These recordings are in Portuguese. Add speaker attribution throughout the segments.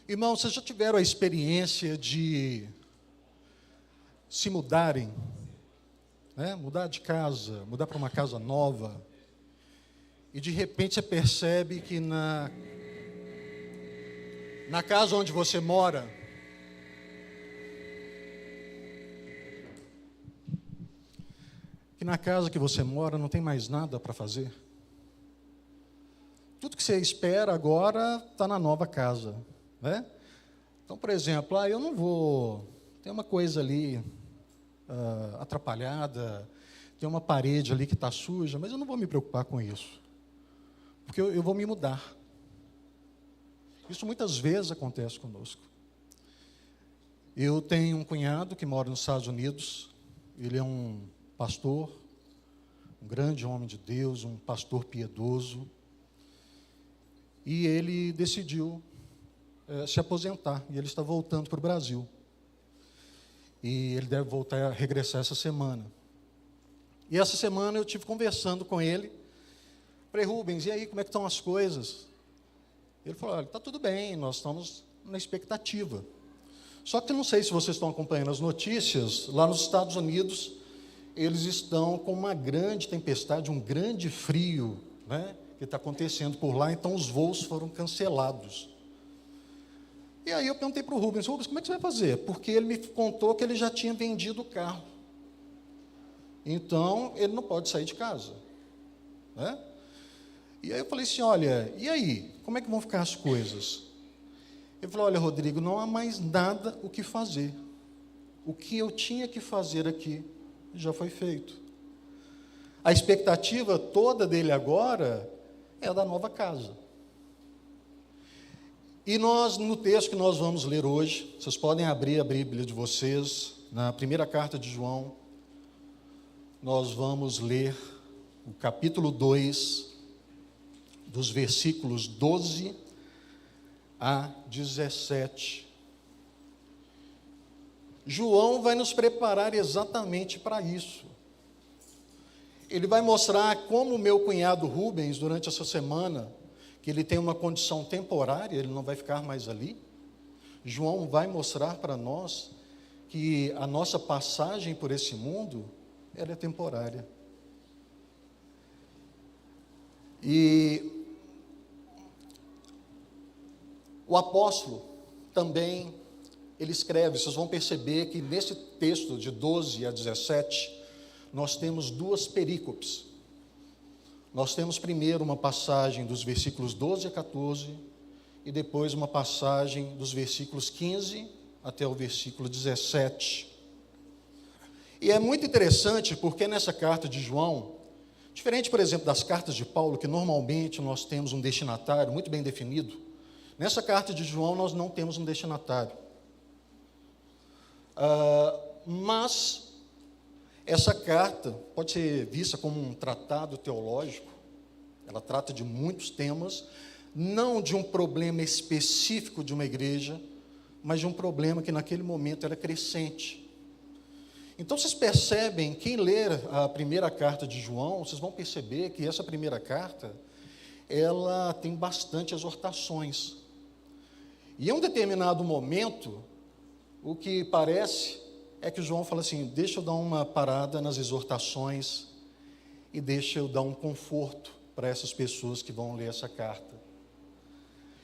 Speaker 1: Irmãos, vocês já tiveram a experiência de se mudarem, né? Mudar de casa, mudar para uma casa nova, e de repente você percebe que na casa onde você mora, não tem mais nada para fazer? Tudo que você espera agora está na nova casa, né? Então, por exemplo, eu não vou... Tem uma coisa ali atrapalhada, tem uma parede ali que está suja, mas eu não vou me preocupar com isso, porque eu vou me mudar. Isso muitas vezes acontece conosco. Eu tenho um cunhado que mora nos Estados Unidos, ele é um pastor, um grande homem de Deus, um pastor piedoso, e ele decidiu se aposentar, e ele está voltando para o Brasil. E ele deve voltar a regressar essa semana. E essa semana eu estive conversando com ele. Falei, Rubens, e aí, como é que estão as coisas? Ele falou, olha, está tudo bem, nós estamos na expectativa. Só que eu não sei se vocês estão acompanhando as notícias, lá nos Estados Unidos, eles estão com uma grande tempestade, um grande frio, né, que está acontecendo por lá, então os voos foram cancelados. E aí eu perguntei para o Rubens, como é que você vai fazer? Porque ele me contou que ele já tinha vendido o carro. Então, ele não pode sair de casa, né? E aí eu falei assim, olha, e aí? Como é que vão ficar as coisas? Ele falou, olha, Rodrigo, não há mais nada o que fazer. O que eu tinha que fazer aqui já foi feito. A expectativa toda dele agora é da nova casa. E nós, no texto que nós vamos ler hoje, vocês podem abrir a Bíblia de vocês, na primeira carta de João, nós vamos ler o capítulo 2, dos versículos 12 a 17. João vai nos preparar exatamente para isso. Ele vai mostrar como o meu cunhado Rubens, durante essa semana, que ele tem uma condição temporária, ele não vai ficar mais ali. João vai mostrar para nós que a nossa passagem por esse mundo, ela é temporária. E o apóstolo também, ele escreve, vocês vão perceber que nesse texto de 12 a 17, nós temos duas perícopes. Nós temos primeiro uma passagem dos versículos 12 a 14, e depois uma passagem dos versículos 15 até o versículo 17. E é muito interessante porque nessa carta de João, diferente, por exemplo, das cartas de Paulo, que normalmente nós temos um destinatário muito bem definido, nessa carta de João nós não temos um destinatário. Mas essa carta pode ser vista como um tratado teológico. Ela trata de muitos temas, não de um problema específico de uma igreja, mas de um problema que naquele momento era crescente. Então vocês percebem, quem ler a primeira carta de João, vocês vão perceber que essa primeira carta, ela tem bastante exortações. E em um determinado momento, o que parece é que João fala assim, deixa eu dar uma parada nas exortações e deixa eu dar um conforto para essas pessoas que vão ler essa carta.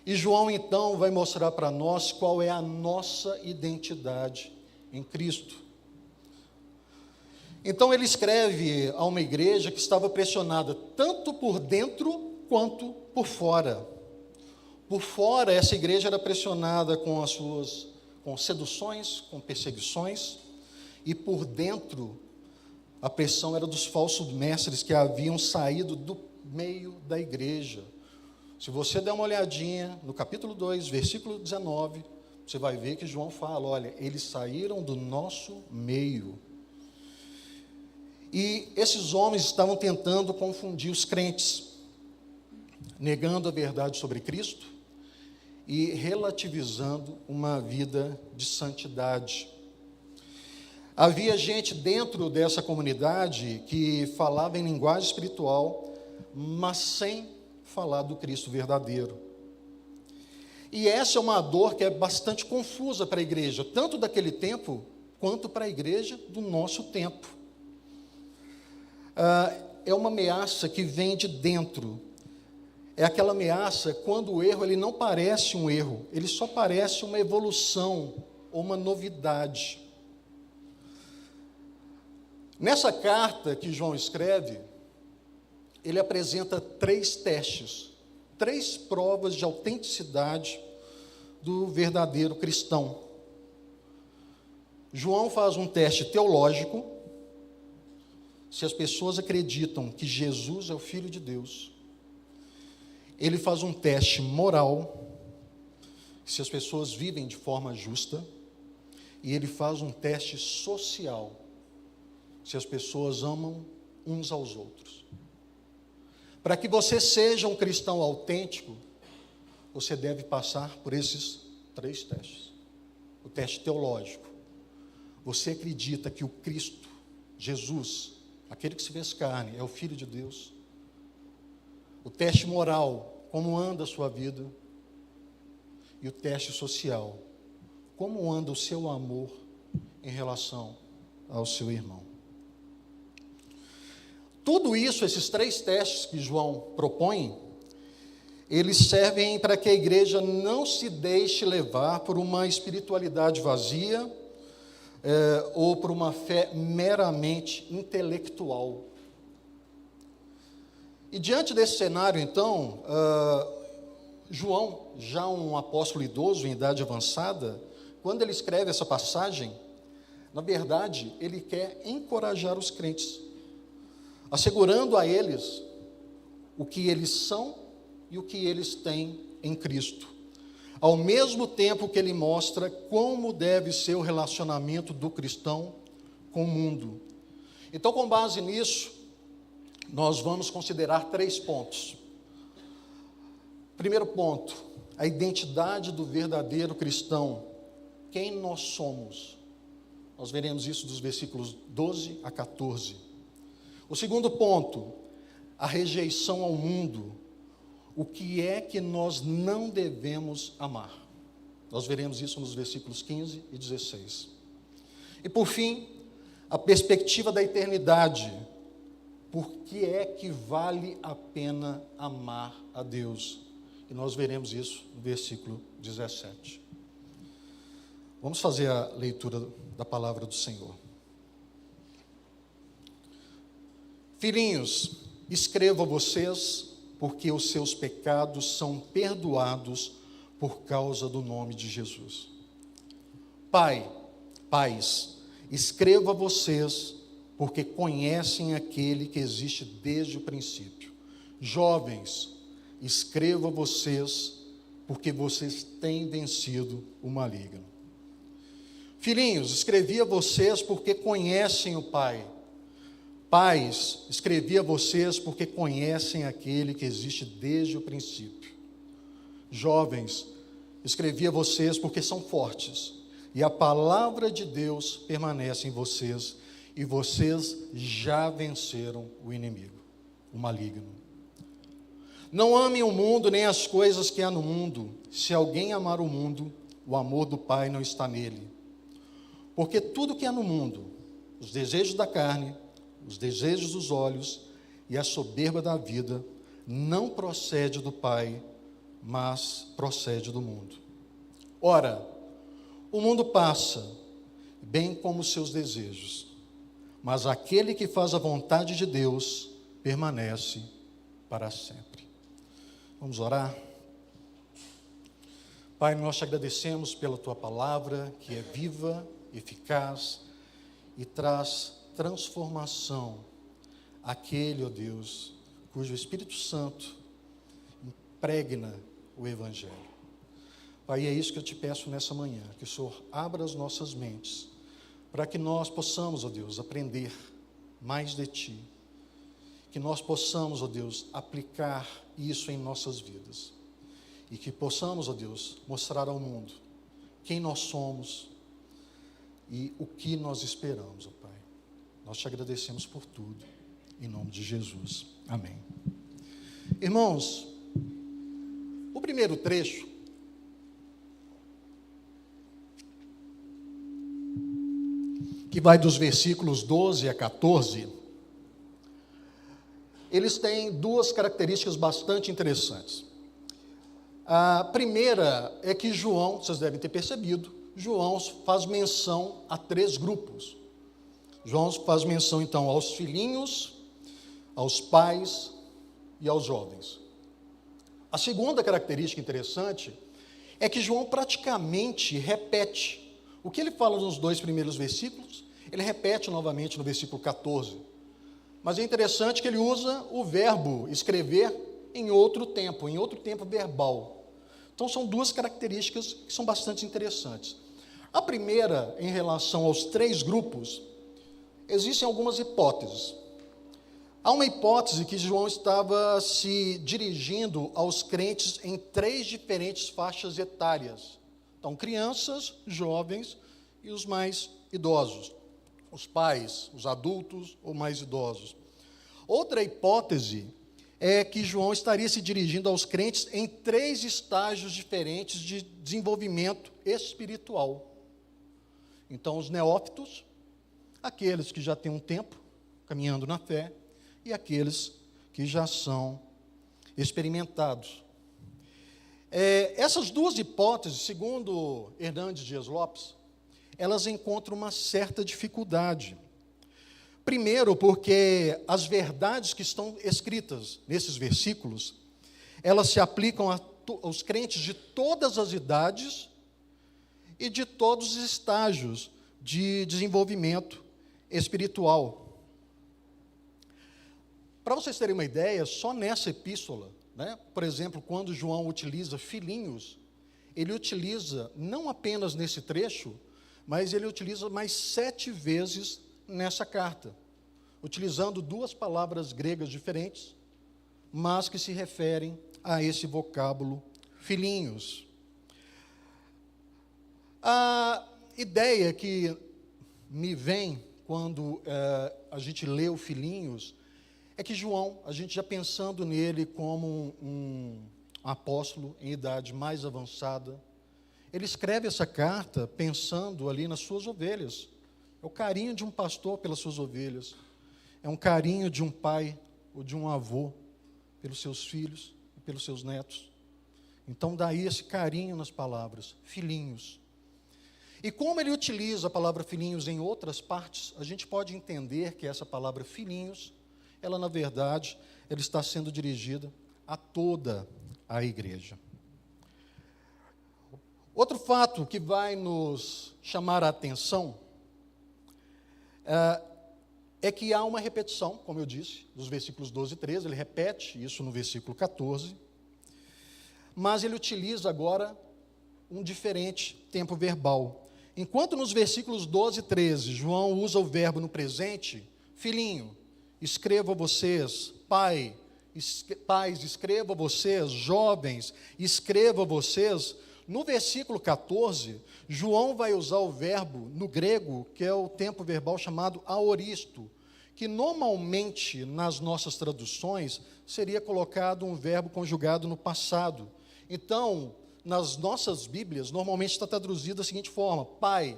Speaker 1: E João, então, vai mostrar para nós qual é a nossa identidade em Cristo. Então, ele escreve a uma igreja que estava pressionada tanto por dentro quanto por fora. Por fora, essa igreja era pressionada com seduções, com perseguições, e por dentro, a pressão era dos falsos mestres que haviam saído do meio da igreja. Se você der uma olhadinha no capítulo 2, versículo 19, você vai ver que João fala, olha, eles saíram do nosso meio. E esses homens estavam tentando confundir os crentes, negando a verdade sobre Cristo e relativizando uma vida de santidade. Havia gente dentro dessa comunidade que falava em linguagem espiritual, mas sem falar do Cristo verdadeiro. E essa é uma dor que é bastante confusa para a igreja, tanto daquele tempo, quanto para a igreja do nosso tempo. É uma ameaça que vem de dentro. É aquela ameaça quando o erro ele não parece um erro, ele só parece uma evolução ou uma novidade. Nessa carta que João escreve, ele apresenta 3 testes, 3 provas de autenticidade do verdadeiro cristão. João faz um teste teológico, se as pessoas acreditam que Jesus é o Filho de Deus. Ele faz um teste moral, se as pessoas vivem de forma justa, e ele faz um teste social, se as pessoas amam uns aos outros. Para que você seja um cristão autêntico, você deve passar por esses 3 testes. O teste teológico. Você acredita que o Cristo, Jesus, aquele que se fez carne, é o Filho de Deus? O teste moral, como anda a sua vida? E o teste social, como anda o seu amor em relação ao seu irmão? Tudo isso, esses 3 testes que João propõe, eles servem para que a igreja não se deixe levar por uma espiritualidade vazia, ou por uma fé meramente intelectual. E diante desse cenário, então, João, já um apóstolo idoso em idade avançada, quando ele escreve essa passagem, na verdade, ele quer encorajar os crentes, assegurando a eles o que eles são e o que eles têm em Cristo, ao mesmo tempo que ele mostra como deve ser o relacionamento do cristão com o mundo. Então, com base nisso, nós vamos considerar 3 pontos. Primeiro ponto, a identidade do verdadeiro cristão. Quem nós somos? Nós veremos isso dos versículos 12 a 14. O segundo ponto, a rejeição ao mundo. O que é que nós não devemos amar? Nós veremos isso nos versículos 15 e 16. E por fim, a perspectiva da eternidade. Por que é que vale a pena amar a Deus? E nós veremos isso no versículo 17. Vamos fazer a leitura da palavra do Senhor. Filhinhos, escrevo a vocês, porque os seus pecados são perdoados por causa do nome de Jesus. Pais, escrevo a vocês, porque conhecem aquele que existe desde o princípio. Jovens, escrevo a vocês, porque vocês têm vencido o maligno. Filhinhos, escrevi a vocês porque conhecem o Pai. Pais, escrevi a vocês porque conhecem aquele que existe desde o princípio. Jovens, escrevi a vocês porque são fortes, e a palavra de Deus permanece em vocês, e vocês já venceram o inimigo, o maligno. Não amem o mundo nem as coisas que há no mundo. Se alguém amar o mundo, o amor do Pai não está nele. Porque tudo que há no mundo, os desejos da carne, os desejos dos olhos e a soberba da vida, não procede do Pai, mas procede do mundo. Ora, o mundo passa, bem como os seus desejos, mas aquele que faz a vontade de Deus permanece para sempre. Vamos orar? Pai, nós te agradecemos pela tua palavra, que é viva, eficaz e traz transformação àquele, ó Deus, cujo Espírito Santo impregna o Evangelho. Pai, é isso que eu te peço nessa manhã, que o Senhor abra as nossas mentes, para que nós possamos, ó Deus, aprender mais de Ti, que nós possamos, ó Deus, aplicar isso em nossas vidas, e que possamos, ó Deus, mostrar ao mundo quem nós somos e o que nós esperamos, ó Pai. Nós te agradecemos por tudo, em nome de Jesus. Amém. Irmãos, o primeiro trecho que vai dos versículos 12 a 14, eles têm duas características bastante interessantes. A primeira é que João, vocês devem ter percebido, João faz menção a 3 grupos. João faz menção, então, aos filhinhos, aos pais e aos jovens. A segunda característica interessante é que João praticamente repete o que ele fala nos 2 primeiros versículos, ele repete novamente no versículo 14. Mas é interessante que ele usa o verbo escrever em outro tempo verbal. Então, são 2 características que são bastante interessantes. A primeira, em relação aos 3 grupos, existem algumas hipóteses. Há uma hipótese que João estava se dirigindo aos crentes em 3 diferentes faixas etárias. Então, crianças, jovens e os mais idosos. Os pais, os adultos ou mais idosos. Outra hipótese é que João estaria se dirigindo aos crentes em 3 estágios diferentes de desenvolvimento espiritual. Então, os neófitos, aqueles que já têm um tempo caminhando na fé, e aqueles que já são experimentados. Essas 2 hipóteses, segundo Hernandes Dias Lopes, elas encontram uma certa dificuldade. Primeiro, porque as verdades que estão escritas nesses versículos, elas se aplicam aos crentes de todas as idades e de todos os estágios de desenvolvimento espiritual. Para vocês terem uma ideia, só nessa epístola, por exemplo, quando João utiliza filhinhos, ele utiliza não apenas nesse trecho, mas ele utiliza mais 7 vezes nessa carta, utilizando 2 palavras gregas diferentes, mas que se referem a esse vocábulo filhinhos. A ideia que me vem quando a gente lê o filhinhos é que João, a gente já pensando nele como um apóstolo em idade mais avançada, ele escreve essa carta pensando ali nas suas ovelhas. É o carinho de um pastor pelas suas ovelhas. É um carinho de um pai ou de um avô pelos seus filhos e pelos seus netos. Então, daí esse carinho nas palavras, filhinhos. E como ele utiliza a palavra filhinhos em outras partes, a gente pode entender que essa palavra filhinhos, ela, na verdade, ela está sendo dirigida a toda a igreja. Outro fato que vai nos chamar a atenção é que há uma repetição, como eu disse, dos versículos 12 e 13, ele repete isso no versículo 14, mas ele utiliza agora um diferente tempo verbal. Enquanto nos versículos 12 e 13, João usa o verbo no presente, filhinho, escrevo a vocês, pais, escrevo a vocês, jovens, escrevo a vocês. No versículo 14, João vai usar o verbo no grego, que é o tempo verbal chamado aoristo, que normalmente nas nossas traduções seria colocado um verbo conjugado no passado. Então, nas nossas Bíblias, normalmente está traduzido da seguinte forma: pais,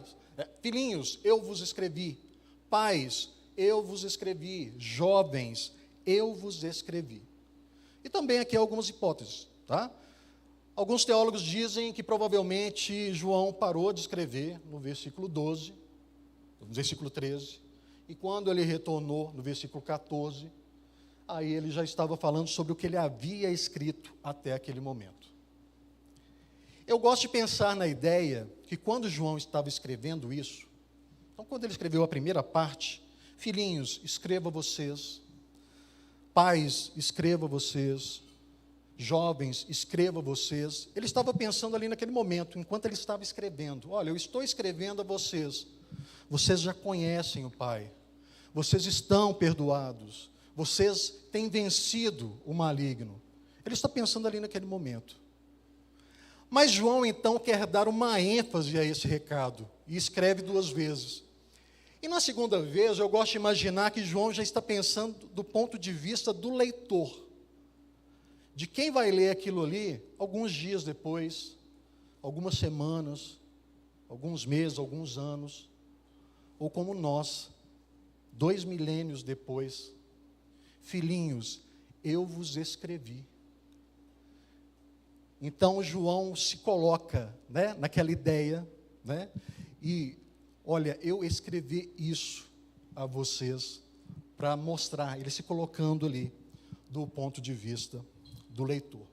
Speaker 1: filhinhos, eu vos escrevi. Pais, eu vos escrevi. Jovens, eu vos escrevi. E também aqui há algumas hipóteses, tá? Alguns teólogos dizem que provavelmente João parou de escrever no versículo 12, no versículo 13, e quando ele retornou no versículo 14, aí ele já estava falando sobre o que ele havia escrito até aquele momento. Eu gosto de pensar na ideia que quando João estava escrevendo isso, então quando ele escreveu a primeira parte, filhinhos, escreva vocês, pais, escreva vocês, jovens, escreva vocês. Ele estava pensando ali naquele momento, enquanto ele estava escrevendo: olha, eu estou escrevendo a vocês, vocês já conhecem o Pai, vocês estão perdoados, vocês têm vencido o maligno. Ele está pensando ali naquele momento. Mas João então quer dar uma ênfase a esse recado, e escreve 2 vezes. E na segunda vez, eu gosto de imaginar que João já está pensando do ponto de vista do leitor, de quem vai ler aquilo ali alguns dias depois, algumas semanas, alguns meses, alguns anos, ou como nós, 2 milênios depois, filhinhos, eu vos escrevi. Então João se coloca, né, naquela ideia, né, e olha, eu escrevi isso a vocês para mostrar, ele se colocando ali do ponto de vista do leitor.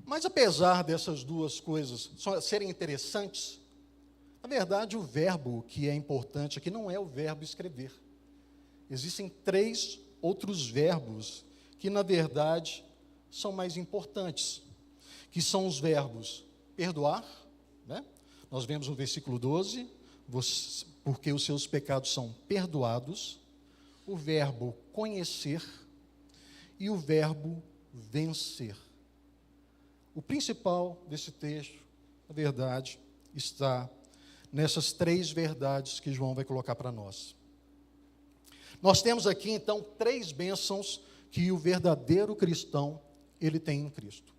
Speaker 1: Mas apesar dessas duas coisas serem interessantes, na verdade o verbo que é importante aqui não é o verbo escrever. Existem 3 outros verbos que na verdade são mais importantes, que são os verbos perdoar, né? Nós vemos no versículo 12, porque os seus pecados são perdoados, o verbo conhecer e o verbo vencer. O principal desse texto, na verdade, está nessas 3 verdades que João vai colocar para nós. Nós temos aqui, então, 3 bênçãos que o verdadeiro cristão, ele tem em Cristo.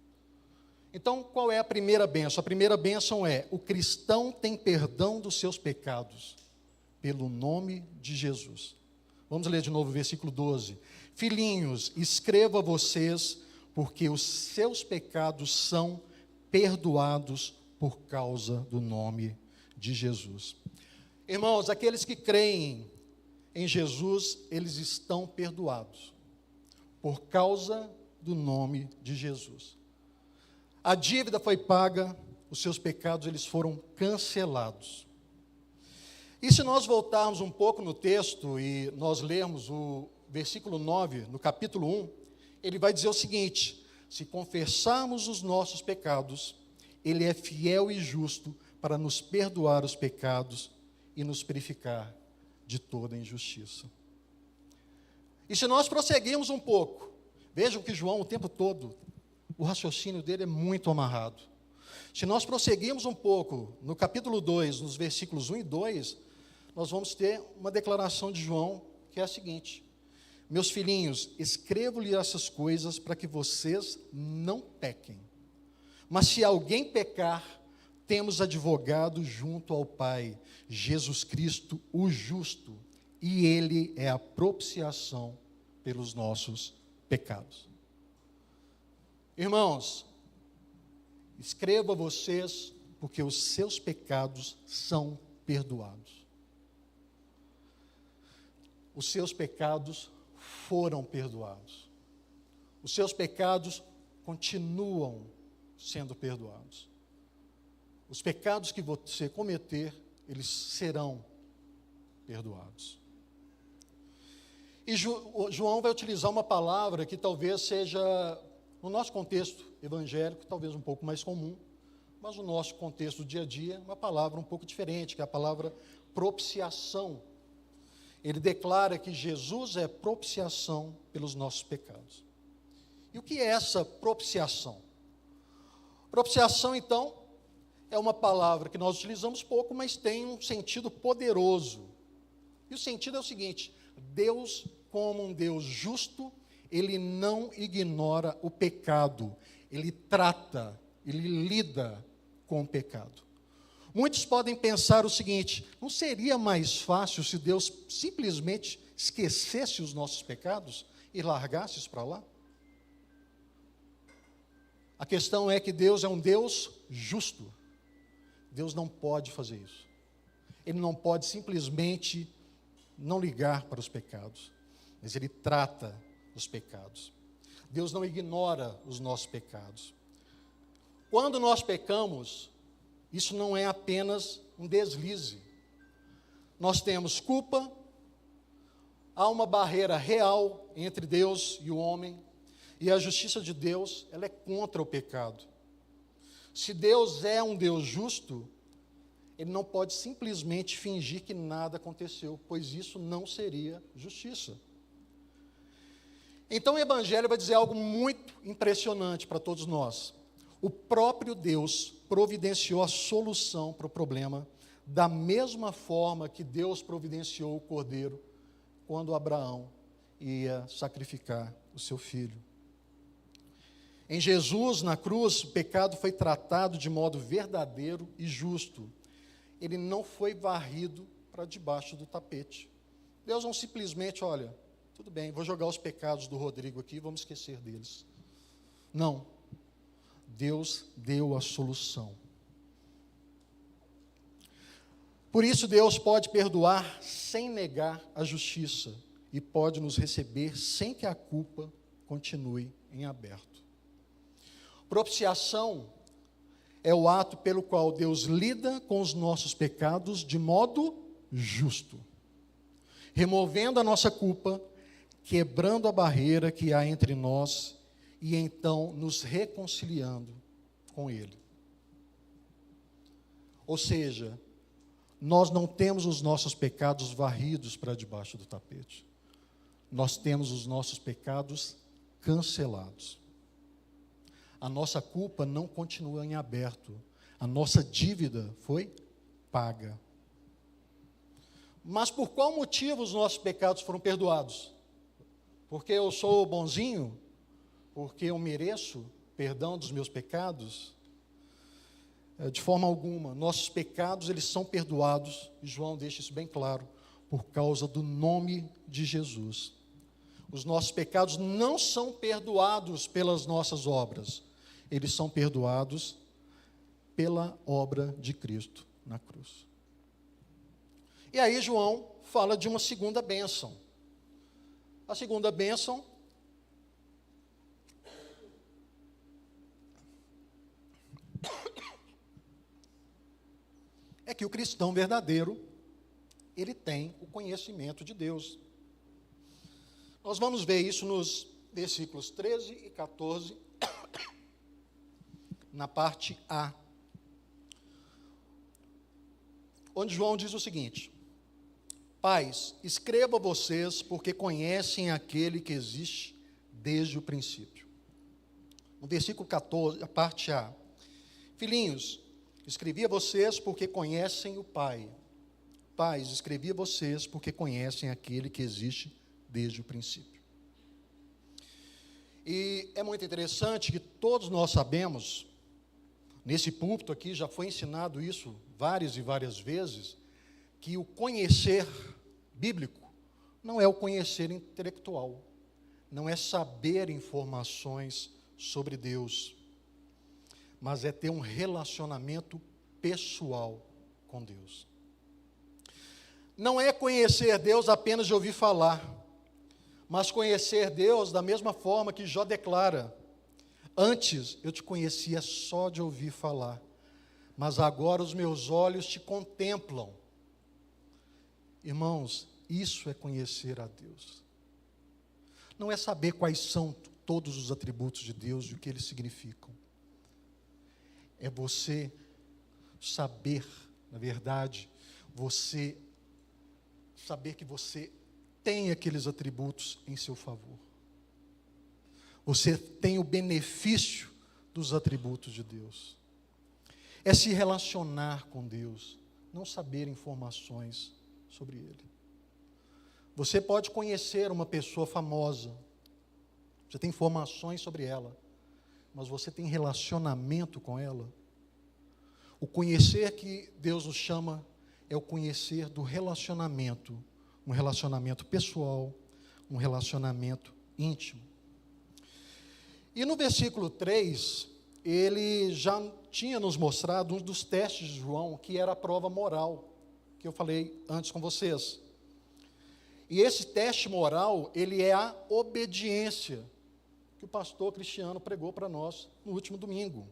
Speaker 1: Então, qual é a primeira bênção? A primeira bênção é: o cristão tem perdão dos seus pecados, pelo nome de Jesus. Vamos ler de novo o versículo 12. Filhinhos, escrevo a vocês, porque os seus pecados são perdoados por causa do nome de Jesus. Irmãos, aqueles que creem em Jesus, eles estão perdoados, por causa do nome de Jesus. A dívida foi paga, os seus pecados eles foram cancelados. E se nós voltarmos um pouco no texto e nós lermos o versículo 9, no capítulo 1, ele vai dizer o seguinte: se confessarmos os nossos pecados, ele é fiel e justo para nos perdoar os pecados e nos purificar de toda injustiça. E se nós prosseguirmos um pouco, vejam que João o tempo todo, o raciocínio dele é muito amarrado. Se nós prosseguirmos um pouco, no capítulo 2, nos versículos 1 e 2, nós vamos ter uma declaração de João, que é a seguinte: meus filhinhos, escrevo-lhe essas coisas para que vocês não pequem. Mas se alguém pecar, temos advogado junto ao Pai, Jesus Cristo, o justo, e ele é a propiciação pelos nossos pecados. Irmãos, escrevo a vocês porque os seus pecados são perdoados. Os seus pecados foram perdoados. Os seus pecados continuam sendo perdoados. Os pecados que você cometer, eles serão perdoados. E João vai utilizar uma palavra que talvez seja, no nosso contexto evangélico, talvez um pouco mais comum, mas no nosso contexto do dia a dia, uma palavra um pouco diferente, que é a palavra propiciação. Ele declara que Jesus é propiciação pelos nossos pecados. E o que é essa propiciação? Propiciação, então, é uma palavra que nós utilizamos pouco, mas tem um sentido poderoso. E o sentido é o seguinte: Deus, como um Deus justo, ele não ignora o pecado, ele trata, ele lida com o pecado. Muitos podem pensar o seguinte: não seria mais fácil se Deus simplesmente esquecesse os nossos pecados e largasse para lá? A questão é que Deus é um Deus justo. Deus não pode fazer isso. Ele não pode simplesmente não ligar para os pecados, mas ele trata os pecados. Deus não ignora os nossos pecados. Quando nós pecamos, isso não é apenas um deslize. Nós temos culpa, há uma barreira real entre Deus e o homem, e a justiça de Deus, ela é contra o pecado. Se Deus é um Deus justo, ele não pode simplesmente fingir que nada aconteceu, pois isso não seria justiça. Então o Evangelho vai dizer algo muito impressionante para todos nós. O próprio Deus providenciou a solução para o problema, da mesma forma que Deus providenciou o cordeiro, quando Abraão ia sacrificar o seu filho. Em Jesus, na cruz, o pecado foi tratado de modo verdadeiro e justo. Ele não foi varrido para debaixo do tapete. Deus não simplesmente, olha, tudo bem, vou jogar os pecados do Rodrigo aqui, vamos esquecer deles. Não. Deus deu a solução. Por isso Deus pode perdoar sem negar a justiça e pode nos receber sem que a culpa continue em aberto. Propiciação é o ato pelo qual Deus lida com os nossos pecados de modo justo, removendo a nossa culpa, quebrando a barreira que há entre nós e então nos reconciliando com Ele. Ou seja, nós não temos os nossos pecados varridos para debaixo do tapete. Nós temos os nossos pecados cancelados. A nossa culpa não continua em aberto. A nossa dívida foi paga. Mas por qual motivo os nossos pecados foram perdoados? Porque eu sou bonzinho? Porque eu mereço perdão dos meus pecados? De forma alguma. Nossos pecados, eles são perdoados, e João deixa isso bem claro, por causa do nome de Jesus. Os nossos pecados não são perdoados pelas nossas obras, eles são perdoados pela obra de Cristo na cruz. E aí João fala de uma segunda bênção. A segunda bênção é que o cristão verdadeiro, ele tem o conhecimento de Deus. Nós vamos ver isso nos versículos 13 e 14, na parte A, onde João diz o seguinte: Pais, escrevo a vocês porque conhecem aquele que existe desde o princípio. No versículo 14, a parte A: Filhinhos, escrevi a vocês porque conhecem o Pai. Pais, escrevi a vocês porque conhecem aquele que existe desde o princípio. E é muito interessante que todos nós sabemos, nesse púlpito aqui já foi ensinado isso várias e várias vezes, que o conhecer bíblico não é o conhecer intelectual, não é saber informações sobre Deus, mas é ter um relacionamento pessoal com Deus. Não é conhecer Deus apenas de ouvir falar, mas conhecer Deus da mesma forma que Jó declara: antes eu te conhecia só de ouvir falar, mas agora os meus olhos te contemplam. Irmãos, isso é conhecer a Deus. Não é saber quais são todos os atributos de Deus e o que eles significam. É você saber, na verdade, você saber que você tem aqueles atributos em seu favor. Você tem o benefício dos atributos de Deus. É se relacionar com Deus, não saber informações sobre Ele. Você pode conhecer uma pessoa famosa, você tem informações sobre ela, mas você tem relacionamento com ela? O conhecer que Deus nos chama é o conhecer do relacionamento, um relacionamento pessoal, um relacionamento íntimo. E no versículo 3, ele já tinha nos mostrado um dos testes de João, que era a prova moral, que eu falei antes com vocês. E esse teste moral, ele é a obediência, que o pastor Cristiano pregou para nós no último domingo.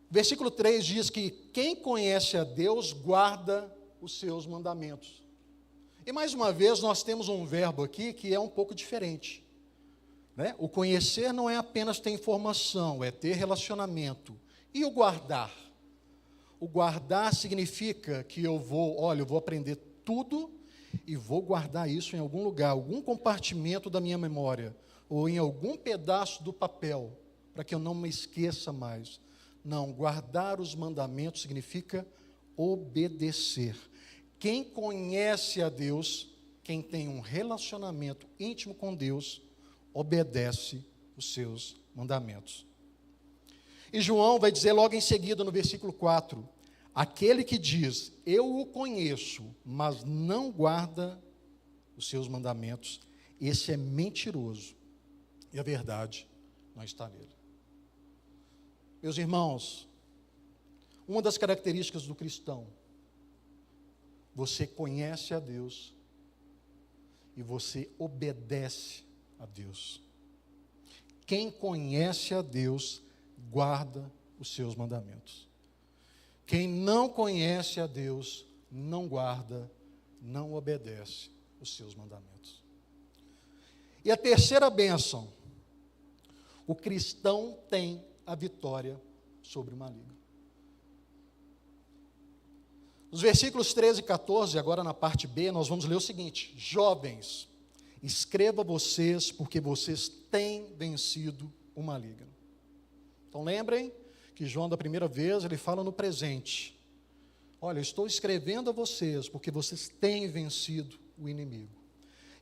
Speaker 1: Versículo 3 diz que quem conhece a Deus guarda os seus mandamentos. E mais uma vez nós temos um verbo aqui que é um pouco diferente, né? O conhecer não é apenas ter informação, é ter relacionamento. E o guardar? O guardar significa que eu vou aprender tudo e vou guardar isso em algum lugar, algum compartimento da minha memória, ou em algum pedaço do papel, para que eu não me esqueça mais. Não, guardar os mandamentos significa obedecer. Quem conhece a Deus, quem tem um relacionamento íntimo com Deus, obedece os seus mandamentos. E João vai dizer logo em seguida no versículo 4: Aquele que diz, eu o conheço, mas não guarda os seus mandamentos, esse é mentiroso, e a verdade não está nele. Meus irmãos, uma das características do cristão, você conhece a Deus e você obedece a Deus. Quem conhece a Deus, guarda os seus mandamentos. Quem não conhece a Deus, não guarda, não obedece os seus mandamentos. E a terceira bênção, o cristão tem a vitória sobre o maligno. Nos versículos 13 e 14, agora na parte B, nós vamos ler o seguinte: jovens, escreva vocês, porque vocês têm vencido o maligno. Então lembrem que João, da primeira vez, ele fala no presente. Olha, eu estou escrevendo a vocês, porque vocês têm vencido o inimigo.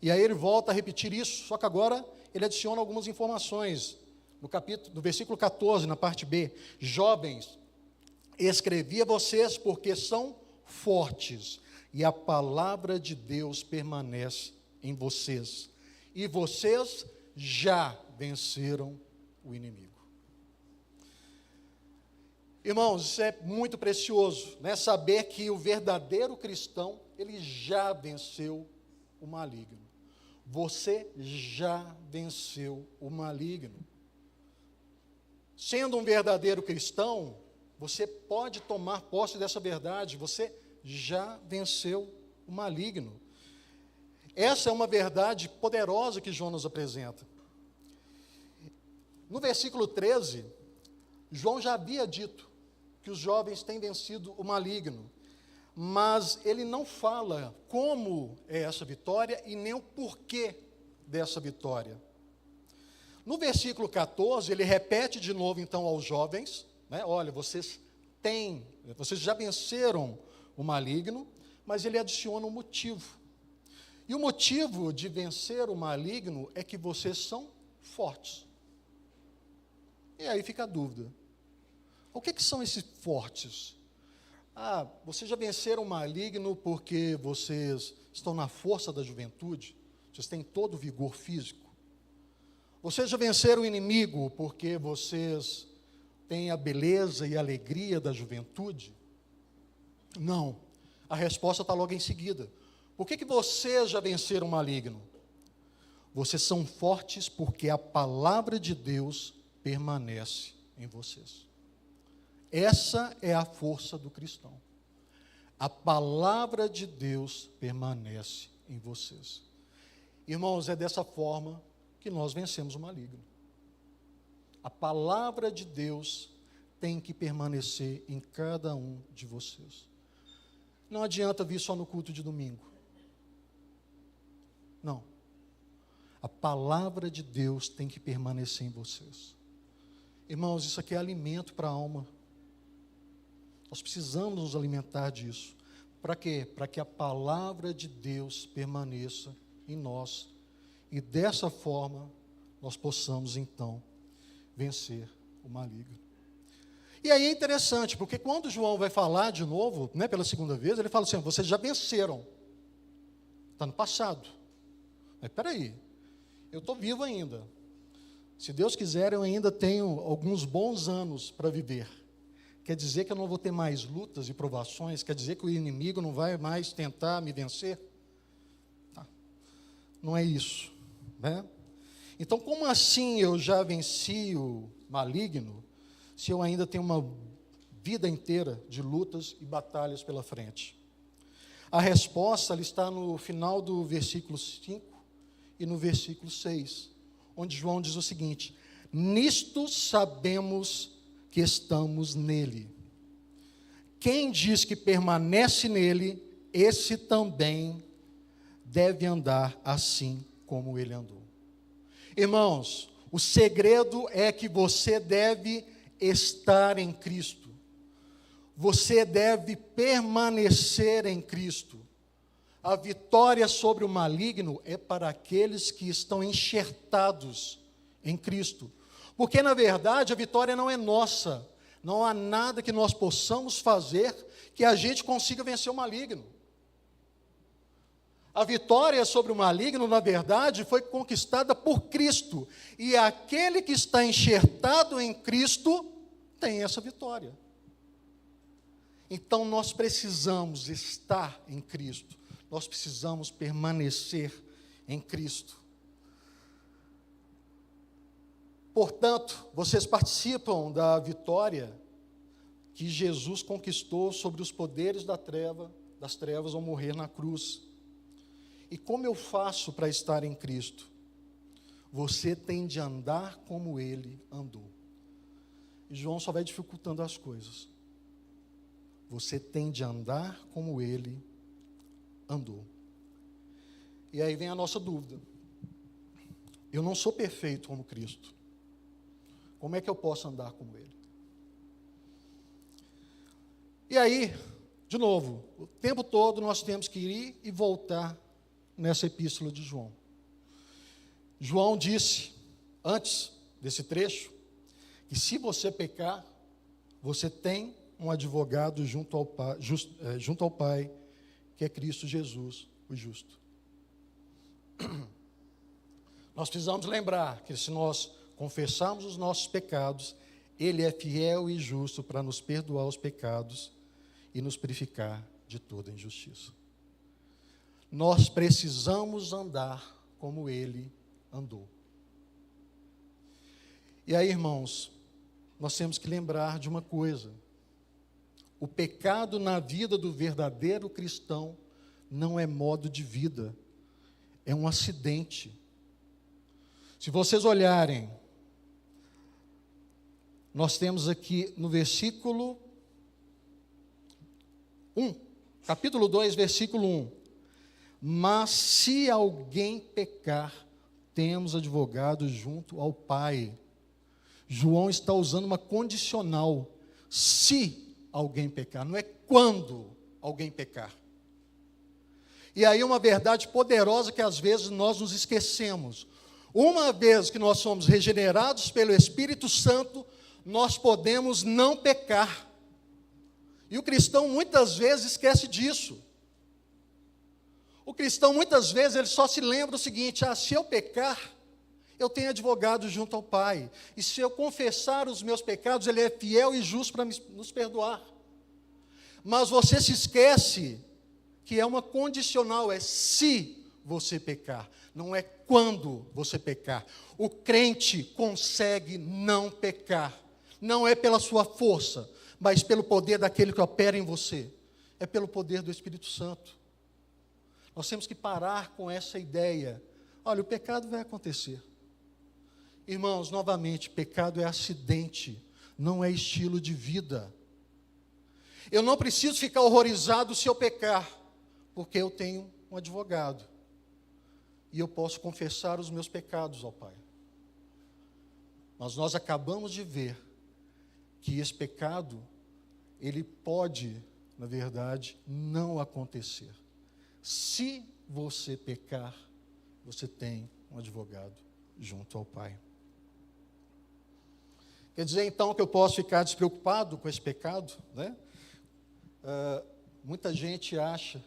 Speaker 1: E aí ele volta a repetir isso, só que agora ele adiciona algumas informações. No versículo 14, na parte B, jovens, escrevi a vocês porque são fortes, e a palavra de Deus permanece em vocês, e vocês já venceram o inimigo. Irmãos, isso é muito precioso, né? Saber que o verdadeiro cristão, ele já venceu o maligno. Você já venceu o maligno. Sendo um verdadeiro cristão, você pode tomar posse dessa verdade, você já venceu o maligno. Essa é uma verdade poderosa que João nos apresenta. No versículo 13, João já havia dito que os jovens têm vencido o maligno, mas ele não fala como é essa vitória e nem o porquê dessa vitória. No versículo 14, ele repete de novo então aos jovens, né, olha, vocês já venceram o maligno, mas ele adiciona um motivo. E o motivo de vencer o maligno é que vocês são fortes. E aí fica a dúvida. O que são esses fortes? Vocês já venceram o maligno porque vocês estão na força da juventude? Vocês têm todo o vigor físico? Vocês já venceram o inimigo porque vocês têm a beleza e a alegria da juventude? Não. A resposta está logo em seguida. Por que vocês já venceram o maligno? Vocês são fortes porque a palavra de Deus permanece em vocês. Essa é a força do cristão. A palavra de Deus permanece em vocês. Irmãos, é dessa forma que nós vencemos o maligno. A palavra de Deus tem que permanecer em cada um de vocês. Não adianta vir só no culto de domingo. Não. A palavra de Deus tem que permanecer em vocês. Irmãos, isso aqui é alimento para a alma. Nós precisamos nos alimentar disso. Para quê? Para que a palavra de Deus permaneça em nós. E dessa forma, nós possamos, então, vencer o maligno. E aí é interessante, porque quando João vai falar de novo, né, pela segunda vez, ele fala assim, vocês já venceram. Está no passado. Mas espera aí, eu estou vivo ainda. Se Deus quiser, eu ainda tenho alguns bons anos para viver. Quer dizer que eu não vou ter mais lutas e provações? Quer dizer que o inimigo não vai mais tentar me vencer? Não é isso, né? Então, como assim eu já venci o maligno, se eu ainda tenho uma vida inteira de lutas e batalhas pela frente? A resposta ela está no final do versículo 5 e no versículo 6, onde João diz o seguinte: nisto sabemos que estamos nele. Quem diz que permanece nele, esse também deve andar assim como ele andou. Irmãos, o segredo é que você deve estar em Cristo. Você deve permanecer em Cristo. A vitória sobre o maligno é para aqueles que estão enxertados em Cristo. Porque, na verdade, a vitória não é nossa. Não há nada que nós possamos fazer que a gente consiga vencer o maligno. A vitória sobre o maligno, na verdade, foi conquistada por Cristo. E aquele que está enxertado em Cristo tem essa vitória. Então nós precisamos estar em Cristo. Nós precisamos permanecer em Cristo. Portanto, vocês participam da vitória que Jesus conquistou sobre os poderes das trevas ao morrer na cruz. E como eu faço para estar em Cristo? Você tem de andar como Ele andou. E João só vai dificultando as coisas. Você tem de andar como Ele andou. E aí vem a nossa dúvida. Eu não sou perfeito como Cristo. Como é que eu posso andar como Ele? E aí, de novo, o tempo todo nós temos que ir e voltar nessa epístola de João. João disse, antes desse trecho, que se você pecar, você tem um advogado junto ao Pai, que é Cristo Jesus, o justo. Nós precisamos lembrar que se nós confessarmos os nossos pecados, Ele é fiel e justo para nos perdoar os pecados e nos purificar de toda injustiça. Nós precisamos andar como Ele andou. E aí, irmãos, nós temos que lembrar de uma coisa. O pecado na vida do verdadeiro cristão não é modo de vida, é um acidente. Se vocês olharem, nós temos aqui no versículo 1, capítulo 2, versículo 1. Mas se alguém pecar, temos advogado junto ao Pai. João está usando uma condicional. Se alguém pecar, não é quando alguém pecar. E aí uma verdade poderosa que às vezes nós nos esquecemos. Uma vez que nós somos regenerados pelo Espírito Santo, nós podemos não pecar. E o cristão muitas vezes esquece disso. O cristão muitas vezes ele só se lembra o seguinte: se eu pecar, eu tenho advogado junto ao Pai. E se eu confessar os meus pecados, Ele é fiel e justo para nos perdoar. Mas você se esquece que é uma condicional, é se você pecar, não é quando você pecar. O crente consegue não pecar, não é pela sua força, mas pelo poder daquele que opera em você, é pelo poder do Espírito Santo. Nós temos que parar com essa ideia. Olha, o pecado vai acontecer. Irmãos, novamente, pecado é acidente, não é estilo de vida. Eu não preciso ficar horrorizado se eu pecar, porque eu tenho um advogado. E eu posso confessar os meus pecados ao Pai. Mas nós acabamos de ver que esse pecado, ele pode, na verdade, não acontecer. Se você pecar, você tem um advogado junto ao Pai. Quer dizer, então, que eu posso ficar despreocupado com esse pecado, né? Muita gente acha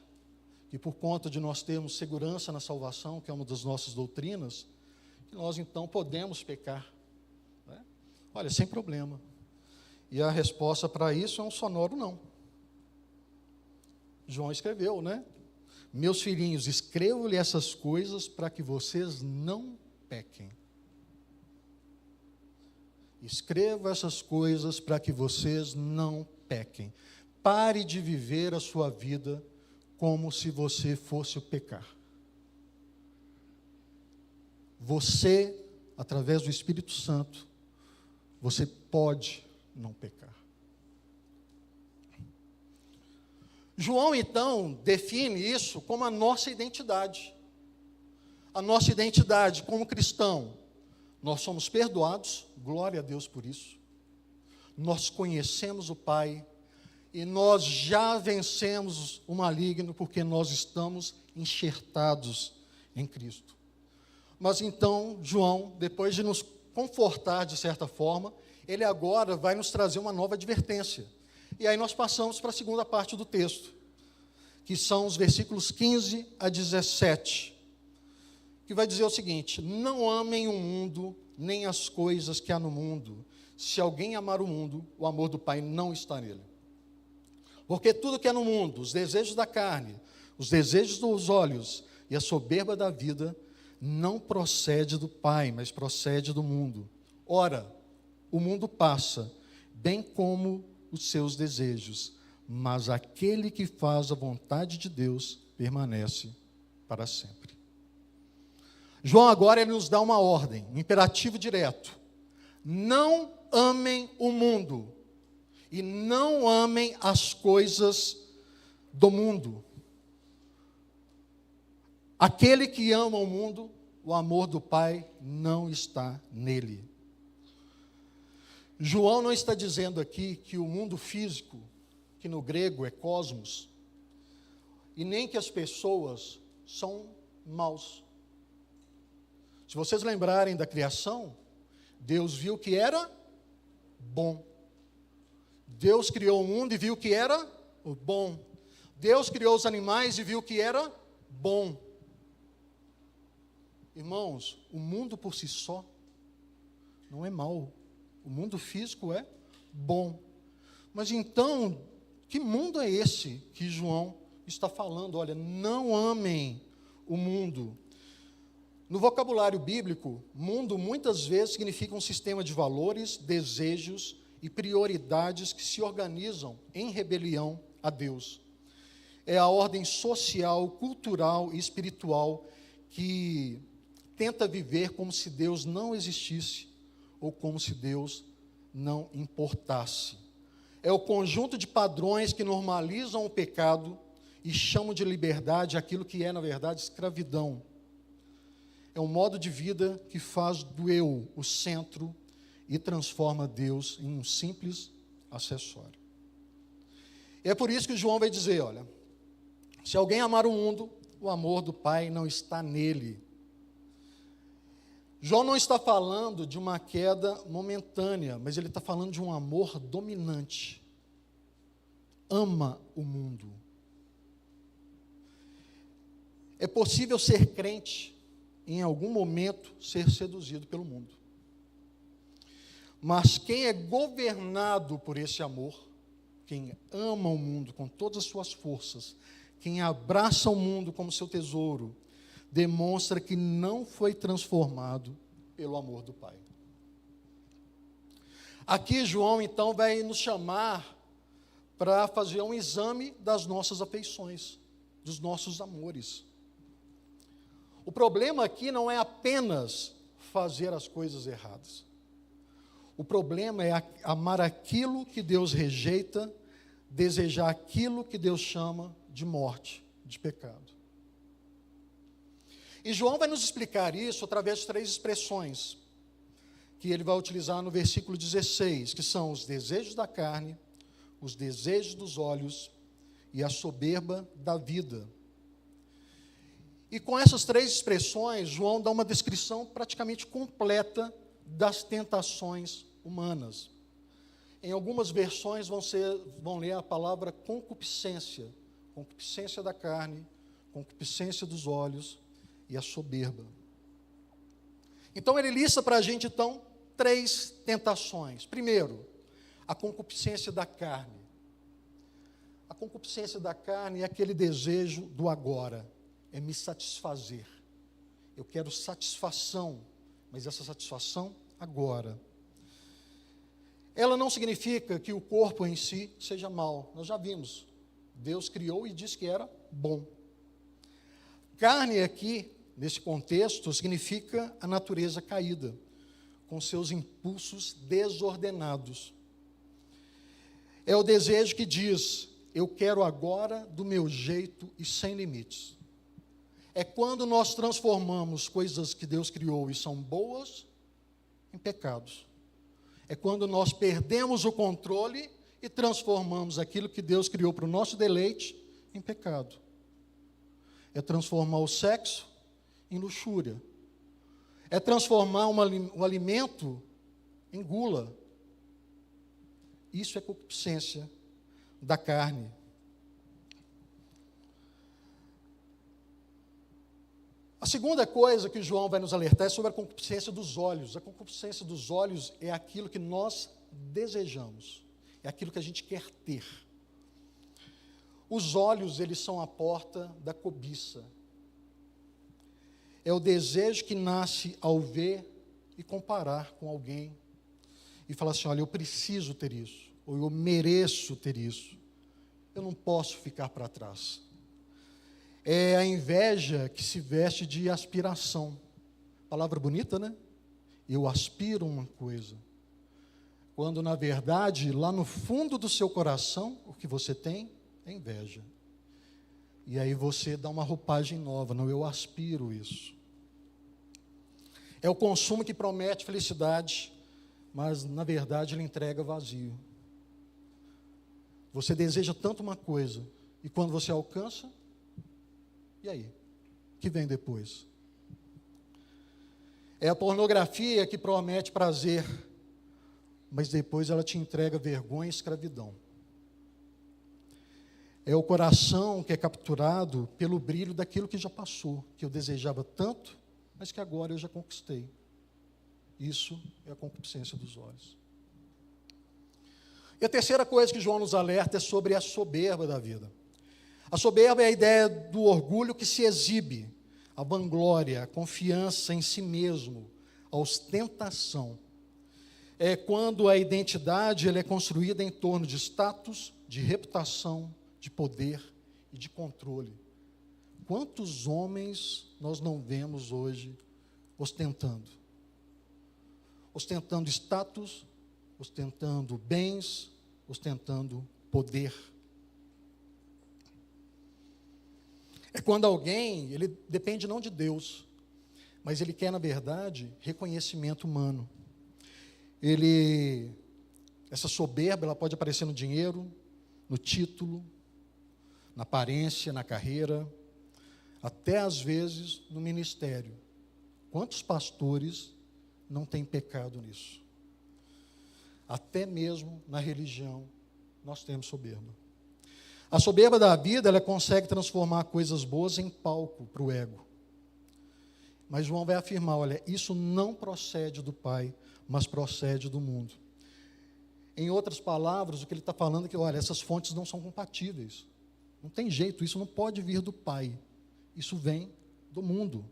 Speaker 1: que por conta de nós termos segurança na salvação, que é uma das nossas doutrinas, que nós então podemos pecar, né? Olha, sem problema. E a resposta para isso é um sonoro não. João escreveu, né? Meus filhinhos, escrevo-lhe essas coisas para que vocês não pequem. Escrevo essas coisas para que vocês não pequem. Pare de viver a sua vida como se você fosse pecar. Você, através do Espírito Santo, você pode não pecar. João, então, define isso como a nossa identidade. A nossa identidade como cristão. Nós somos perdoados, glória a Deus por isso. Nós conhecemos o Pai e nós já vencemos o maligno porque nós estamos enxertados em Cristo. Mas então, João, depois de nos confortar de certa forma, ele agora vai nos trazer uma nova advertência. E aí nós passamos para a segunda parte do texto, que são os versículos 15 a 17, que vai dizer o seguinte: não amem o mundo, nem as coisas que há no mundo. Se alguém amar o mundo, o amor do Pai não está nele. Porque tudo que é no mundo, os desejos da carne, os desejos dos olhos e a soberba da vida, não procede do Pai, mas procede do mundo. Ora, o mundo passa, bem como os seus desejos, mas aquele que faz a vontade de Deus permanece para sempre. João agora ele nos dá uma ordem, um imperativo direto: não amem o mundo e não amem as coisas do mundo. Aquele que ama o mundo, o amor do Pai não está nele. João não está dizendo aqui que o mundo físico, que no grego é cosmos, e nem que as pessoas são maus. Se vocês lembrarem da criação, Deus viu que era bom. Deus criou o mundo e viu que era bom. Deus criou os animais e viu que era bom. Irmãos, o mundo por si só não é mau. O mundo físico é bom. Mas então, que mundo é esse que João está falando? Olha, não amem o mundo. No vocabulário bíblico, mundo muitas vezes significa um sistema de valores, desejos e prioridades que se organizam em rebelião a Deus. É a ordem social, cultural e espiritual que tenta viver como se Deus não existisse ou como se Deus não importasse. É o conjunto de padrões que normalizam o pecado e chamam de liberdade aquilo que é, na verdade, escravidão. É um modo de vida que faz do eu o centro e transforma Deus em um simples acessório. E é por isso que João vai dizer, olha, se alguém amar o mundo, o amor do Pai não está nele. João não está falando de uma queda momentânea, mas ele está falando de um amor dominante. Ama o mundo. É possível ser crente, em algum momento, ser seduzido pelo mundo. Mas quem é governado por esse amor, quem ama o mundo com todas as suas forças, quem abraça o mundo como seu tesouro, demonstra que não foi transformado pelo amor do Pai. Aqui João, então, vai nos chamar para fazer um exame das nossas afeições, dos nossos amores. O problema aqui não é apenas fazer as coisas erradas. O problema é amar aquilo que Deus rejeita, desejar aquilo que Deus chama de morte, de pecado. E João vai nos explicar isso através de 3 expressões, que ele vai utilizar no versículo 16, que são os desejos da carne, os desejos dos olhos e a soberba da vida. E com essas 3 expressões, João dá uma descrição praticamente completa das tentações humanas. Em algumas versões vão ler a palavra concupiscência, concupiscência da carne, concupiscência dos olhos e a soberba. Então ele lista para a gente, então, 3 tentações. Primeiro, a concupiscência da carne. A concupiscência da carne é aquele desejo do agora, é me satisfazer. Eu quero satisfação, mas essa satisfação agora. Ela não significa que o corpo em si seja mau. Nós já vimos. Deus criou e disse que era bom. Carne aqui, nesse contexto, significa a natureza caída, com seus impulsos desordenados. É o desejo que diz, eu quero agora do meu jeito e sem limites. É quando nós transformamos coisas que Deus criou e são boas em pecados. É quando nós perdemos o controle e transformamos aquilo que Deus criou para o nosso deleite em pecado. É transformar o sexo em luxúria. é transformar um alimento em gula. Isso é concupiscência da carne. A segunda coisa que João vai nos alertar é sobre a concupiscência dos olhos. A concupiscência dos olhos é aquilo que nós desejamos, é aquilo que a gente quer ter. Os olhos, eles são a porta da cobiça. É o desejo que nasce ao ver e comparar com alguém e falar assim, olha, eu preciso ter isso, ou eu mereço ter isso, eu não posso ficar para trás. É a inveja que se veste de aspiração. Palavra bonita, né? Eu aspiro uma coisa. Quando, na verdade, lá no fundo do seu coração, o que você tem é inveja. E aí você dá uma roupagem nova. Não, eu aspiro isso. É o consumo que promete felicidade, mas, na verdade, ele entrega vazio. Você deseja tanto uma coisa, e quando você alcança, e aí? O que vem depois? É a pornografia que promete prazer, mas depois ela te entrega vergonha e escravidão. É o coração que é capturado pelo brilho daquilo que já passou, que eu desejava tanto, mas que agora eu já conquistei. Isso é a concupiscência dos olhos. E a terceira coisa que João nos alerta é sobre a soberba da vida. A soberba é a ideia do orgulho que se exibe, a vanglória, a confiança em si mesmo, a ostentação. É quando a identidade ela é construída em torno de status, de reputação, de poder e de controle. Quantos homens nós não vemos hoje ostentando? Ostentando status, ostentando bens, ostentando poder. É quando alguém, ele depende não de Deus, mas ele quer, na verdade, reconhecimento humano. Essa soberba, ela pode aparecer no dinheiro, no título, na aparência, na carreira, até às vezes no ministério. Quantos pastores não têm pecado nisso? Até mesmo na religião, nós temos soberba. A soberba da vida, ela consegue transformar coisas boas em palco para o ego. Mas João vai afirmar, olha, isso não procede do Pai, mas procede do mundo. Em outras palavras, o que ele está falando é que, olha, essas fontes não são compatíveis. Não tem jeito, isso não pode vir do Pai. Isso vem do mundo.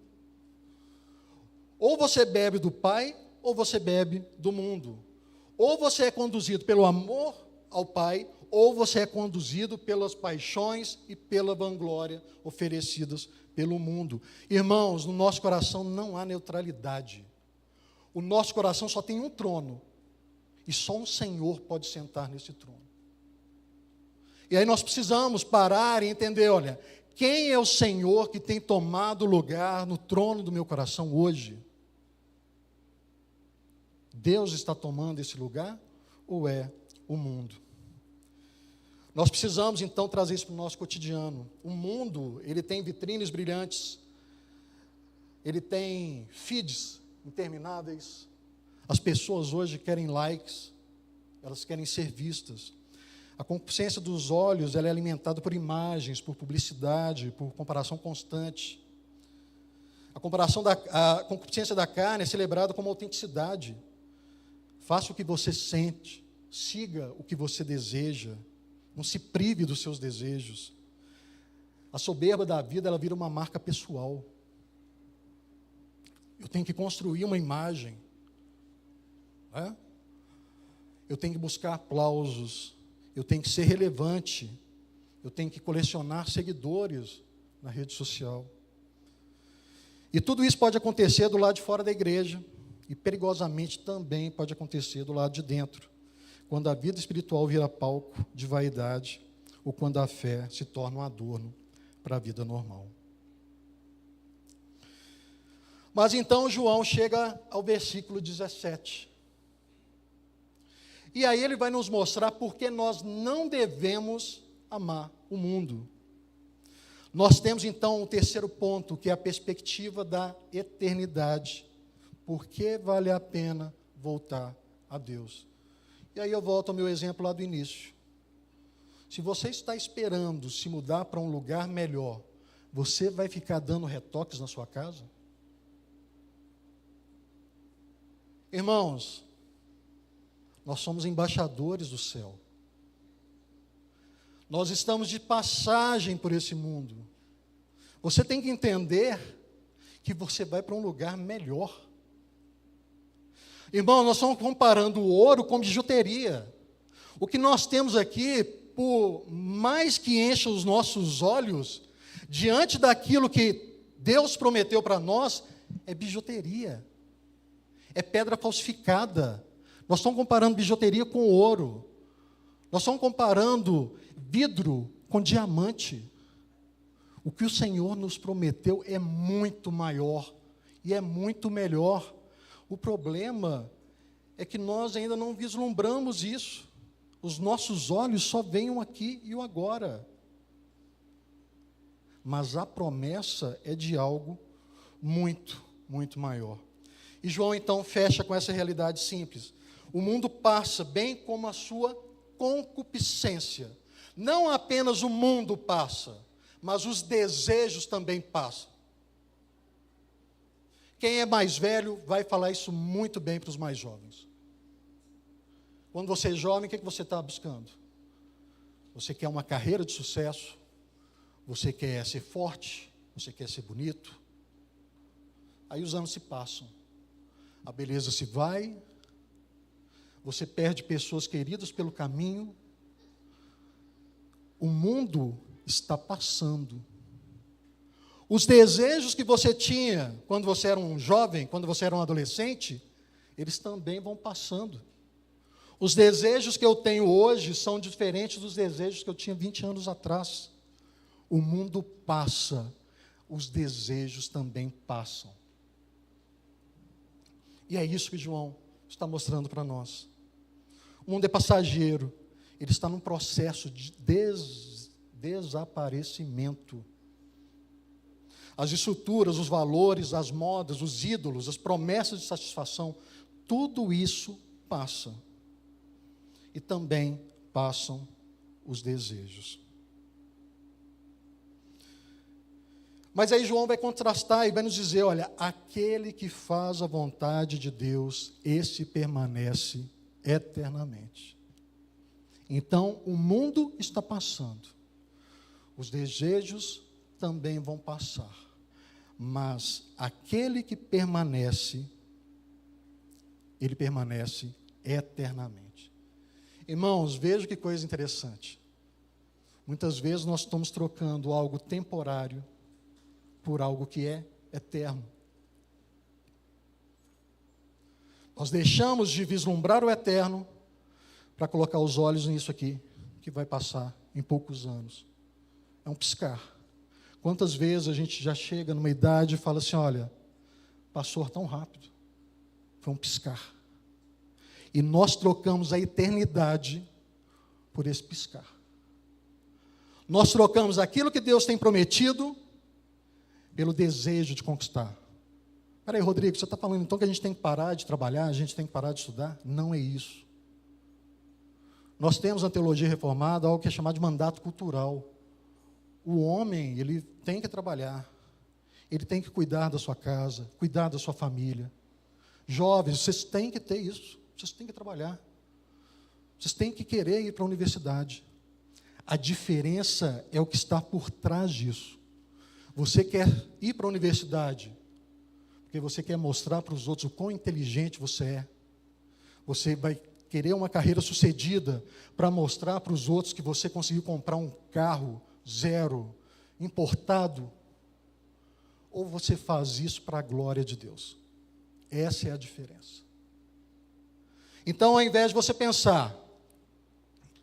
Speaker 1: Ou você bebe do Pai, ou você bebe do mundo. Ou você é conduzido pelo amor ao Pai, ou você é conduzido pelas paixões e pela vanglória oferecidas pelo mundo. Irmãos, no nosso coração não há neutralidade. O nosso coração só tem um trono, e só um Senhor pode sentar nesse trono. E aí nós precisamos parar e entender, olha, quem é o Senhor que tem tomado lugar no trono do meu coração hoje? Deus está tomando esse lugar ou é o mundo? Nós precisamos, então, trazer isso para o nosso cotidiano. O mundo, ele tem vitrines brilhantes, ele tem feeds intermináveis. As pessoas hoje querem likes, elas querem ser vistas. A concupiscência dos olhos, ela é alimentada por imagens, por publicidade, por comparação constante. A concupiscência da carne é celebrada como autenticidade. Faça o que você sente, siga o que você deseja. Não se prive dos seus desejos. A soberba da vida, ela vira uma marca pessoal. Eu tenho que construir uma imagem. Né? Eu tenho que buscar aplausos. Eu tenho que ser relevante. Eu tenho que colecionar seguidores na rede social. E tudo isso pode acontecer do lado de fora da igreja. E perigosamente também pode acontecer do lado de dentro. Quando a vida espiritual vira palco de vaidade, ou quando a fé se torna um adorno para a vida normal. Mas então João chega ao versículo 17. E aí ele vai nos mostrar por que nós não devemos amar o mundo. Nós temos então o terceiro ponto, que é a perspectiva da eternidade. por que vale a pena voltar a Deus. E aí eu volto ao meu exemplo lá do início. Se você está esperando se mudar para um lugar melhor, você vai ficar dando retoques na sua casa? Irmãos, nós somos embaixadores do céu. Nós estamos de passagem por esse mundo. Você tem que entender que você vai para um lugar melhor. Irmão, nós estamos comparando o ouro com bijuteria. O que nós temos aqui, por mais que encha os nossos olhos, diante daquilo que Deus prometeu para nós, é bijuteria. É pedra falsificada. Nós estamos comparando bijuteria com ouro. Nós estamos comparando vidro com diamante. O que o Senhor nos prometeu é muito maior e é muito melhor. O problema é que nós ainda não vislumbramos isso. Os nossos olhos só veem o aqui e o agora. Mas a promessa é de algo muito, muito maior. E João então fecha com essa realidade simples. O mundo passa bem como a sua concupiscência. Não apenas o mundo passa, mas os desejos também passam. Quem é mais velho vai falar isso muito bem para os mais jovens. Quando você é jovem, o que você está buscando? Você quer uma carreira de sucesso? Você quer ser forte? Você quer ser bonito? Aí os anos se passam. A beleza se vai. Você perde pessoas queridas pelo caminho. O mundo está passando. Os desejos que você tinha quando você era um jovem, quando você era um adolescente, eles também vão passando. Os desejos que eu tenho hoje são diferentes dos desejos que eu tinha 20 anos atrás. O mundo passa, os desejos também passam. E é isso que João está mostrando para nós. O mundo é passageiro, ele está num processo de desaparecimento. As estruturas, os valores, as modas, os ídolos, as promessas de satisfação, tudo isso passa. E também passam os desejos. Mas aí João vai contrastar e vai nos dizer, olha, aquele que faz a vontade de Deus, esse permanece eternamente. Então, o mundo está passando. Os desejos também vão passar. Mas aquele que permanece, ele permanece eternamente. Irmãos, veja que coisa interessante. Muitas vezes nós estamos trocando algo temporário por algo que é eterno. Nós deixamos de vislumbrar o eterno para colocar os olhos nisso aqui, que vai passar em poucos anos. É um piscar. Quantas vezes a gente já chega numa idade e fala assim, olha, passou tão rápido, foi um piscar. E nós trocamos a eternidade por esse piscar. Nós trocamos aquilo que Deus tem prometido pelo desejo de conquistar. Peraí, Rodrigo, você está falando então que a gente tem que parar de trabalhar, a gente tem que parar de estudar? Não é isso. Nós temos na teologia reformada algo que é chamado de mandato cultural. O homem, ele tem que trabalhar, ele tem que cuidar da sua casa, cuidar da sua família. Jovens, vocês têm que ter isso, vocês têm que trabalhar, vocês têm que querer ir para a universidade. A diferença é o que está por trás disso. Você quer ir para a universidade porque você quer mostrar para os outros o quão inteligente você é. Você vai querer uma carreira sucedida para mostrar para os outros que você conseguiu comprar um carro zero, importado, ou você faz isso para a glória de Deus? Essa é a diferença. Então, ao invés de você pensar,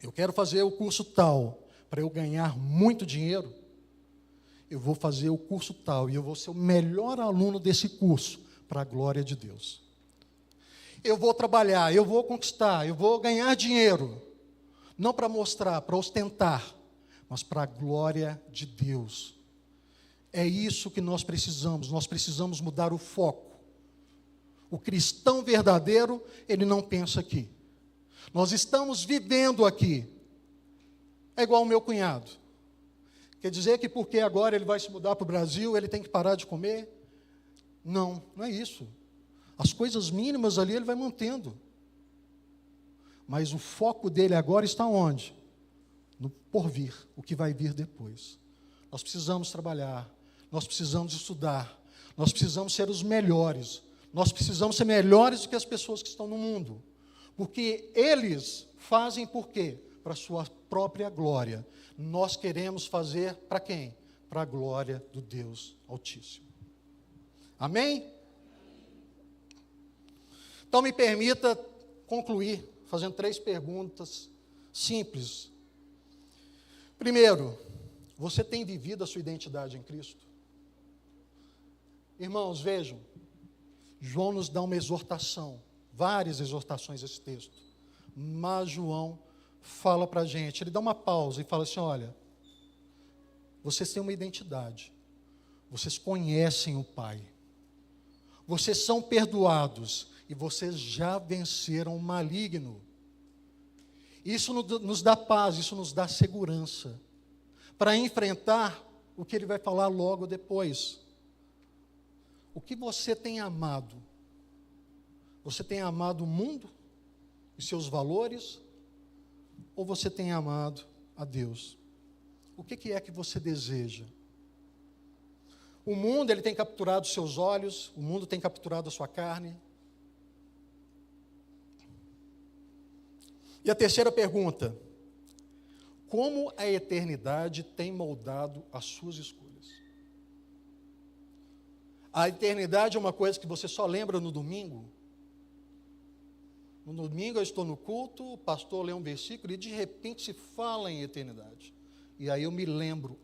Speaker 1: eu quero fazer o curso tal, para eu ganhar muito dinheiro, eu vou fazer o curso tal, e eu vou ser o melhor aluno desse curso, para a glória de Deus. Eu vou trabalhar, eu vou conquistar, eu vou ganhar dinheiro, não para mostrar, para ostentar, mas para a glória de Deus. É isso que nós precisamos mudar o foco. O cristão verdadeiro, ele não pensa aqui. Nós estamos vivendo aqui. É igual o meu cunhado. Quer dizer que porque agora ele vai se mudar para o Brasil, ele tem que parar de comer? Não, não é isso. As coisas mínimas ali ele vai mantendo. Mas o foco dele agora está onde? No porvir, o que vai vir depois. Nós precisamos trabalhar, nós precisamos estudar, nós precisamos ser os melhores, nós precisamos ser melhores do que as pessoas que estão no mundo. Porque eles fazem por quê? Para a sua própria glória. Nós queremos fazer para quem? Para a glória do Deus Altíssimo. Amém? Então me permita concluir fazendo 3 perguntas simples. Primeiro, você tem vivido a sua identidade em Cristo? Irmãos, vejam, João nos dá uma exortação, várias exortações esse texto, mas João fala para a gente, ele dá uma pausa e fala assim, olha, vocês têm uma identidade, vocês conhecem o Pai, vocês são perdoados e vocês já venceram o maligno. Isso nos dá paz, isso nos dá segurança para enfrentar o que ele vai falar logo depois. O que você tem amado? Você tem amado o mundo e seus valores? Ou você tem amado a Deus? O que é que você deseja? O mundo, ele tem capturado os seus olhos, o mundo tem capturado a sua carne. E a terceira pergunta, como a eternidade tem moldado as suas escolhas? A eternidade é uma coisa que você só lembra no domingo? No domingo eu estou no culto, o pastor lê um versículo e de repente se fala em eternidade. E aí eu me lembro,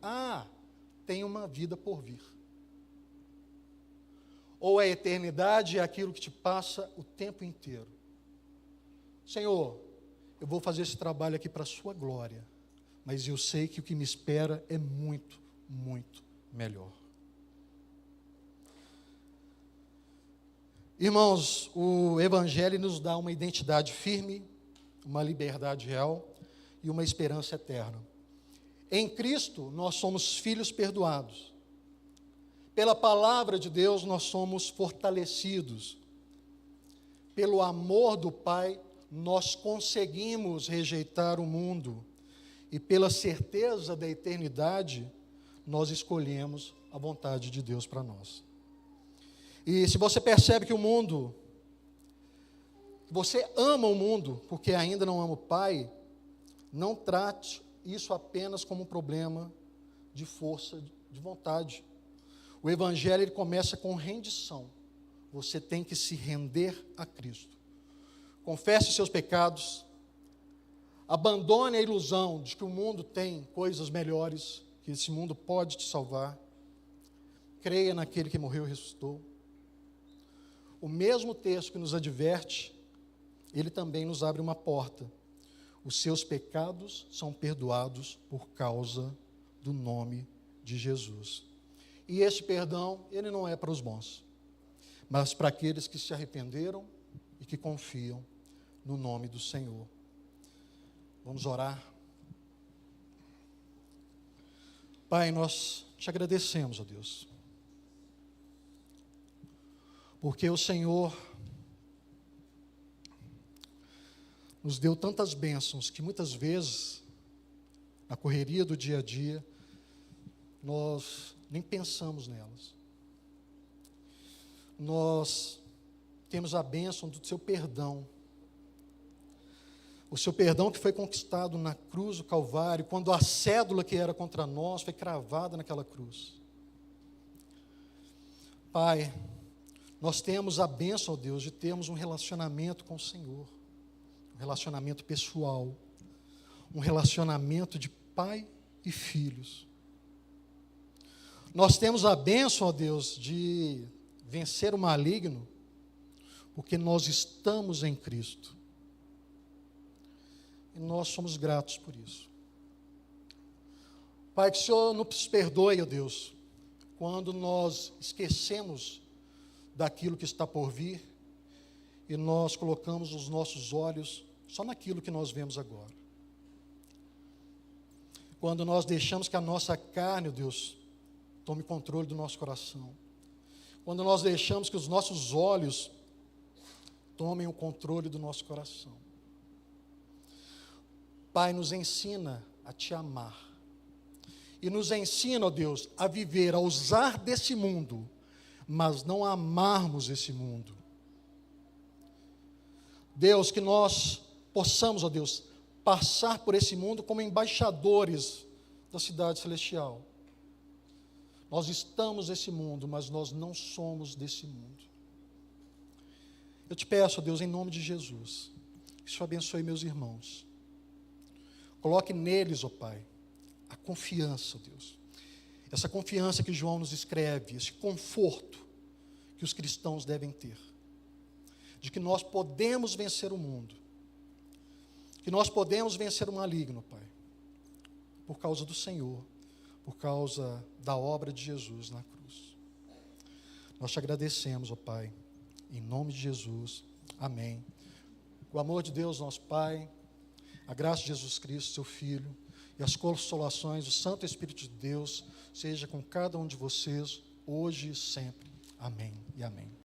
Speaker 1: tem uma vida por vir. Ou a eternidade é aquilo que te passa o tempo inteiro. Senhor, eu vou fazer esse trabalho aqui para a sua glória, mas eu sei que o que me espera é muito, muito melhor. Irmãos, o Evangelho nos dá uma identidade firme, uma liberdade real e uma esperança eterna. Em Cristo, nós somos filhos perdoados. Pela palavra de Deus, nós somos fortalecidos. Pelo amor do Pai, nós conseguimos rejeitar o mundo. E pela certeza da eternidade, nós escolhemos a vontade de Deus para nós. E se você percebe que o mundo, você ama o mundo, porque ainda não ama o Pai, não trate isso apenas como um problema de força de vontade. O Evangelho ele começa com rendição. Você tem que se render a Cristo. Confesse os seus pecados, abandone a ilusão de que o mundo tem coisas melhores, que esse mundo pode te salvar. Creia naquele que morreu e ressuscitou. O mesmo texto que nos adverte, ele também nos abre uma porta. Os seus pecados são perdoados por causa do nome de Jesus. E esse perdão, ele não é para os bons, mas para aqueles que se arrependeram e que confiam no nome do Senhor. Vamos orar. Pai, nós te agradecemos, ó Deus, porque o Senhor nos deu tantas bênçãos que muitas vezes, na correria do dia a dia, nós nem pensamos nelas. Nós temos a bênção do seu perdão. O seu perdão que foi conquistado na cruz do Calvário, quando a cédula que era contra nós foi cravada naquela cruz. Pai, nós temos a bênção, ó Deus, de termos um relacionamento com o Senhor, um relacionamento pessoal, um relacionamento de pai e filhos. Nós temos a bênção, ó Deus, de vencer o maligno, porque nós estamos em Cristo. E nós somos gratos por isso. Pai, que o Senhor nos perdoe, ó Deus, quando nós esquecemos daquilo que está por vir e nós colocamos os nossos olhos só naquilo que nós vemos agora. Quando nós deixamos que a nossa carne, ó Deus, tome controle do nosso coração. Quando nós deixamos que os nossos olhos tomem o controle do nosso coração. Pai, nos ensina a Te amar. E nos ensina, ó Deus, a viver, a usar desse mundo, mas não a amarmos esse mundo. Deus, que nós possamos, ó Deus, passar por esse mundo como embaixadores da cidade celestial. Nós estamos nesse mundo, mas nós não somos desse mundo. Eu te peço, ó Deus, em nome de Jesus, que o Senhor abençoe meus irmãos. Coloque neles, ó Pai, a confiança, ó Deus. Essa confiança que João nos escreve, esse conforto que os cristãos devem ter. De que nós podemos vencer o mundo. Que nós podemos vencer o maligno, Pai. Por causa do Senhor. Por causa da obra de Jesus na cruz. Nós te agradecemos, ó Pai. Em nome de Jesus. Amém. O amor de Deus, nosso Pai, a graça de Jesus Cristo, seu Filho, e as consolações do Santo Espírito de Deus, seja com cada um de vocês, hoje e sempre. Amém e amém.